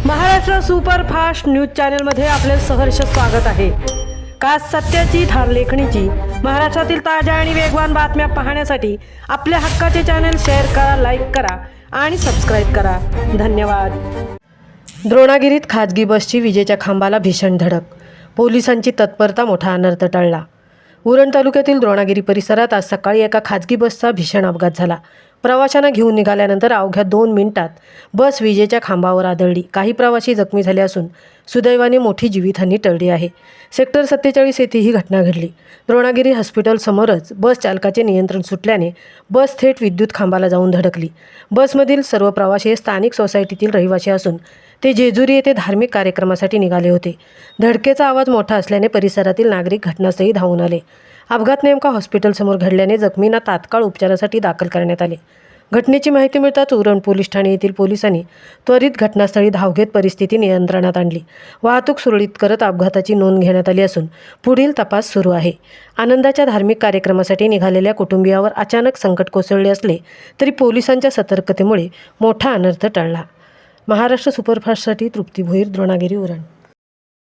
Maharashtra superfast news चॅनलमध्ये आपले सहर्ष स्वागत आहे। खास सत्याची धार लेखणीची महाराष्ट्रातील ताज्या आणि वेगवान बातम्या पाहण्यासाठी आपल्या हक्काचे चॅनल शेअर करा, लाईक करा आणि सबस्क्राईब करा। धन्यवाद। द्रोणागिरीत खाजगी बसची विजेच्या खांबाला भीषण धडक, पोलिसांची तत्परता, मोठा अनर्थ टळला। उरण तालुक्यातील द्रोणागिरी परिसरात आज सकाळी एका खाजगी बसचा भीषण अपघात झाला। प्रवाशांना घेऊन निघाल्यानंतर अवघ्या 2 मिनिटात बस विजेच्या खांबावर आदळली। काही प्रवासी जखमी झाले असून सुदैवाने मोठी जीवितहानी टळली आहे। सेक्टर 47 येथे ही घटना घडली। द्रोणागिरी हॉस्पिटल समोरच बस चालकाचे नियंत्रण सुटल्याने बस थेट विद्युत खांबाला जाऊन धडकली। बसमधील सर्व प्रवासी हे स्थानिक सोसायटीतील रहिवासी असून ते जेजुरी येथे धार्मिक कार्यक्रमासाठी निघाले होते। धडकेचा आवाज मोठा असल्याने परिसरातील नागरिक घटनास्थळी धावून आले। अपघात नेमका हॉस्पिटलसमोर घडल्याने जखमींना तात्काळ उपचारासाठी दाखल करण्यात आले। घटनेची माहिती मिळताच उरण पोलीस ठाणे येथील पोलिसांनी त्वरित घटनास्थळी धाव घेत परिस्थिती नियंत्रणात आणली। वाहतूक सुरळीत करत अपघाताची नोंद घेण्यात आली असून पुढील तपास सुरू आहे। आनंदाच्या धार्मिक कार्यक्रमासाठी निघालेल्या कुटुंबियावर अचानक संकट कोसळले असले तरी पोलिसांच्या सतर्कतेमुळे मोठा अनर्थ टळला। महाराष्ट्र सुपरफास्टसाठी तृप्ती भोईर, द्रोणागिरी, उरण।